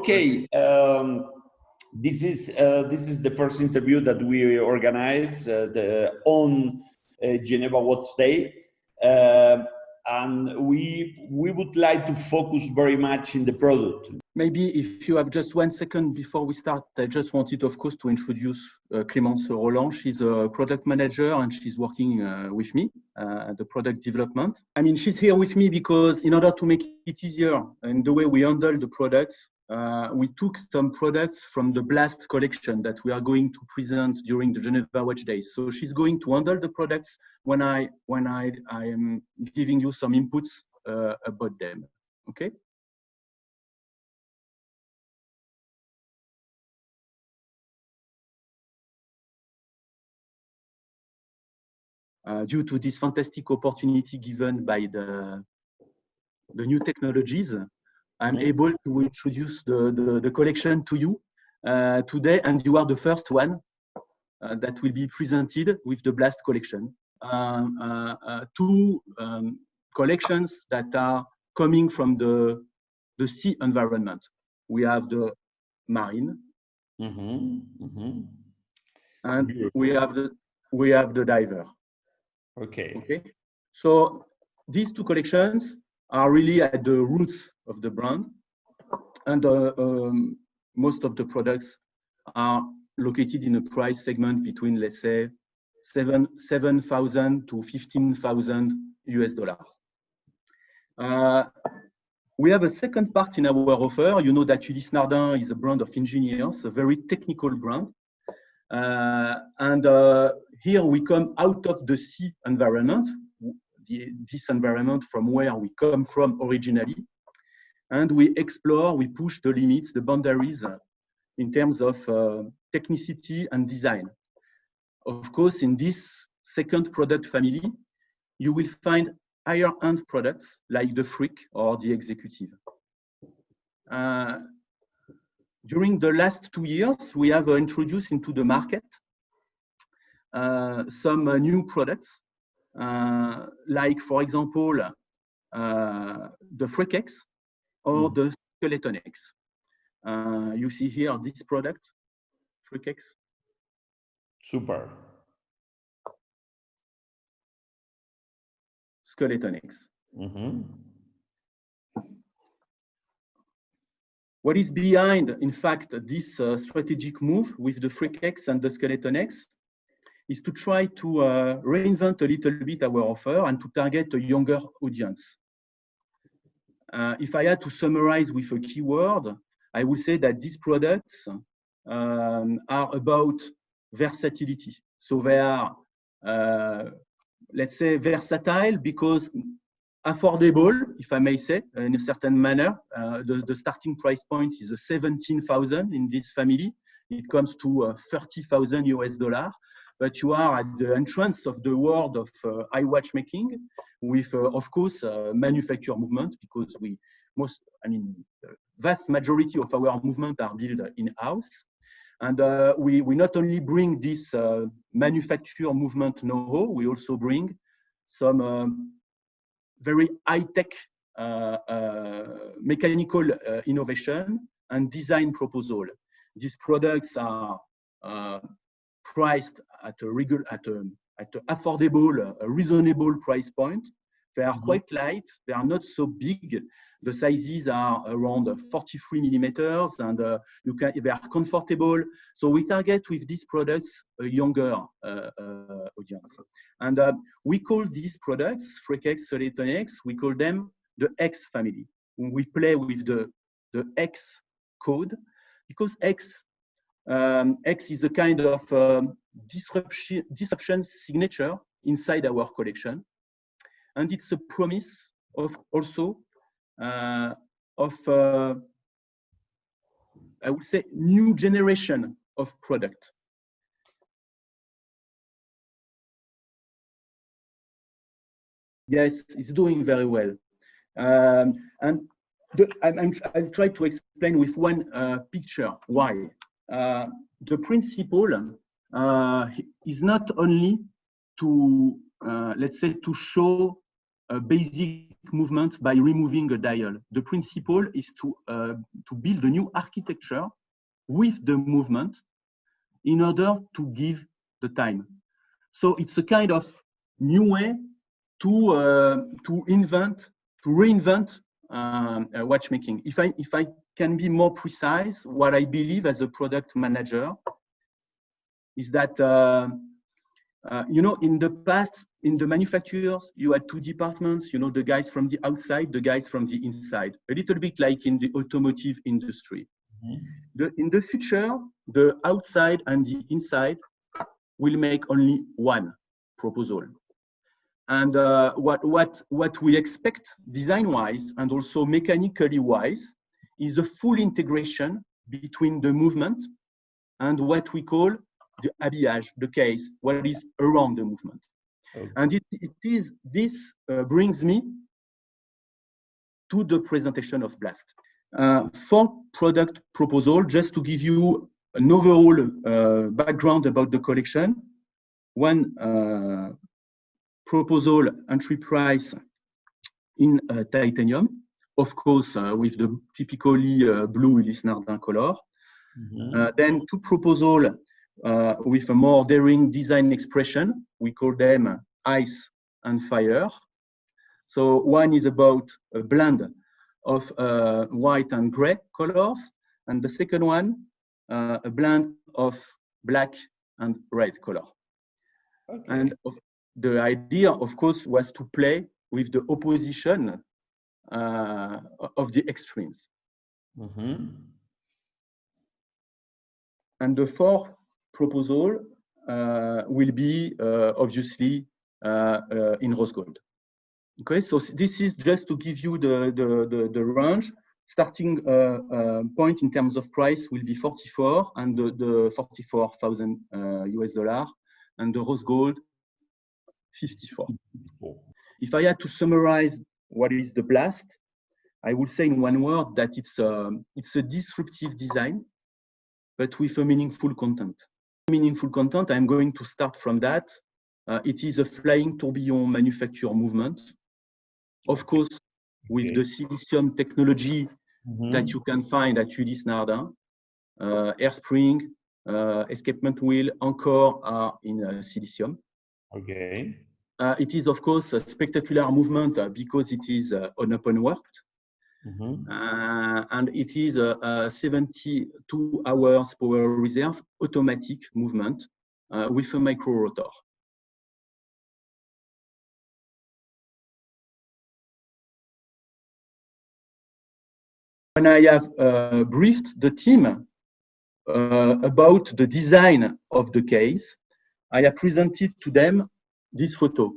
Okay, this is the first interview that we organize on Geneva Watts Day, and we would like to focus very much in the product. Maybe if you have just 1 second before we start, I just wanted, of course, to introduce Clémence Roland. She's a product manager and she's working with me at the product development. I mean, she's here with me because in order to make it easier in the way we handle the products, we took some products from the Blast collection that we are going to present during the Geneva Watch Days. So she's going to handle the products when I am giving you some inputs about them. Okay. Due to this fantastic opportunity given by the new technologies, I'm able to introduce the collection to you today, and you are the first one that will be presented with the Blast collection. Two collections that are coming from the sea environment. We have the marine, and we have the diver. Okay. So these two collections are really at the roots of the brand, and most of the products are located in a price segment between, let's say, $7,000 to $15,000 US. We have a second part in our offer. You know that Ulysse Nardin is a brand of engineers, a very technical brand. Here we come out of the sea environment, this environment from where we come from originally, and we explore, we push the limits, the boundaries in terms of technicity and design. Of course, in this second product family, you will find higher-end products like the Freak or the Executive. During the last 2 years, we have introduced into the market some new products, like, for example, the Freak X or the Skeleton X. You see here this product, Freak X. Super. Skeleton X. What is behind, in fact, this strategic move with the Freak X and the Skeleton X is to try to reinvent a little bit our offer and to target a younger audience. If I had to summarize with a keyword, I would say that these products are about versatility. So they are, let's say, versatile because affordable, if I may say, in a certain manner. The starting price point is 17,000 in this family. It comes to $30,000 US. But you are at the entrance of the world of eye watchmaking with, of course, manufacture movement, because the vast majority of our movement are built in-house. And we not only bring this manufacture movement know-how, we also bring some very high-tech mechanical innovation and design proposal. These products are priced at an affordable, reasonable price point. They are quite light. They are not so big. The sizes are around 43 millimeters, and they are comfortable. So we target with these products a younger audience. And we call these products, Freak X, Skeleton X, we call them the X family. We play with the X code because X is a kind of disruption signature inside our collection. And it's a promise of also I would say, new generation of product. Yes, it's doing very well. And I'll try to explain with one picture why. The principle is not only to, let's say, to show a basic movement by removing a dial. The principle is to build a new architecture with the movement in order to give the time. So it's a kind of new way to reinvent watchmaking. If I can be more precise, what I believe as a product manager is that in the past, in the manufacturers, you had two departments, the guys from the outside, the guys from the inside, a little bit like in the automotive industry. Mm-hmm. In the future, the outside and the inside will make only one proposal. And what we expect design-wise and also mechanically-wise is a full integration between the movement and what we call the habillage, the case, what is around the movement. Okay. And this brings me to the presentation of BLAST. For product proposal, just to give you an overall background about the collection, one proposal entry price in titanium, of course, with the typically blue Ulysse Nardin color. Mm-hmm. Then two proposals with a more daring design expression. We call them ice and fire. So one is about a blend of white and gray colors, and the second one, a blend of black and red color. Okay. And the idea, of course, was to play with the opposition of the extremes. Mm-hmm. And the fourth proposal will be obviously in rose gold. Okay, so this is just to give you the range. Starting point in terms of price will be 44 and the 44,000 US dollar, and the rose gold 54. If I had to summarize what is the BLAST, I would say in one word that it's a disruptive design, but with a meaningful content. Meaningful content, I'm going to start from that. It is a flying tourbillon manufacture movement. Of course, with the silicium technology that you can find at Ulysse Nardin, air spring, escapement wheel, anchor are in silicium. Okay. It is, of course, a spectacular movement because it is unopenworked. And it is a 72 hours power reserve automatic movement with a micro rotor. When I have briefed the team about the design of the case, I have presented to them this photo.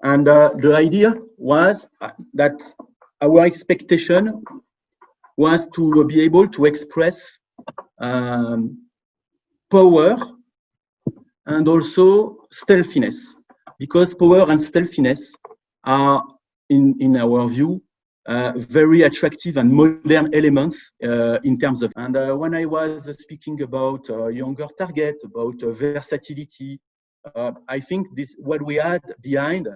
And the idea was that our expectation was to be able to express power and also stealthiness, because power and stealthiness are, in our view, very attractive and modern elements in terms of. And when I was speaking about younger target, about versatility, I think what we had behind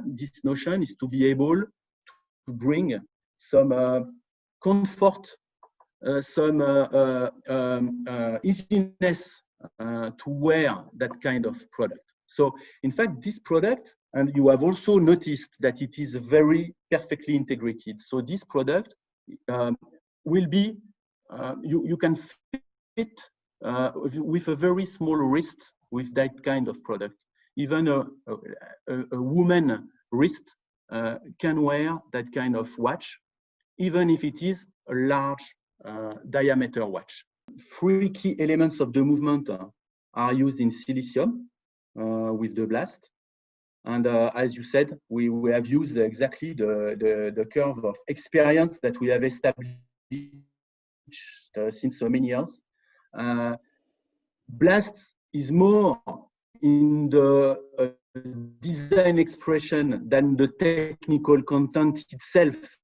this notion is to be able to bring some comfort, some easiness to wear that kind of product. So, in fact, this product, and you have also noticed that it is very perfectly integrated. So this product will be, you can fit with a very small wrist with that kind of product. Even a woman wrist can wear that kind of watch, even if it is a large diameter watch. Three key elements of the movement are used in silicium with the BLAST. And as you said, we have used exactly the curve of experience that we have established since so many years. BLAST is more in the design expression than the technical content itself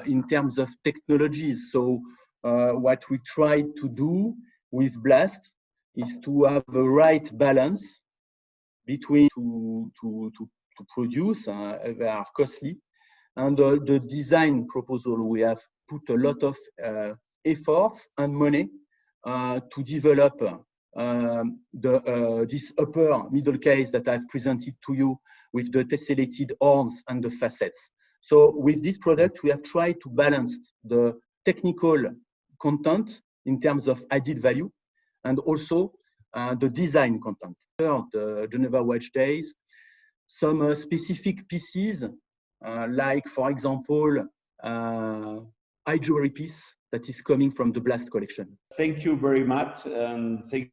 in terms of technologies. So what we try to do with BLAST is to have a right balance between to produce. They are costly. And the design proposal, we have put a lot of efforts and money to develop this upper middle case that I've presented to you with the tessellated horns and the facets. So with this product, we have tried to balance the technical content in terms of added value and also the design content. The Geneva Watch Days, some specific pieces, like, for example, eye jewelry piece that is coming from the Blast collection. Thank you very much, and thank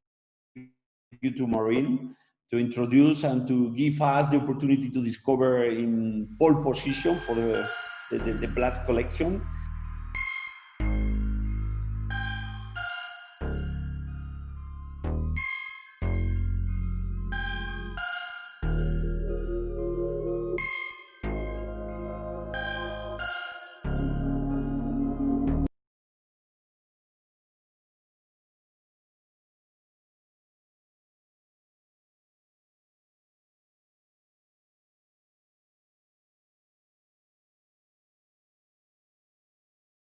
you to Maureen to introduce and to give us the opportunity to discover in pole position for the Blast collection.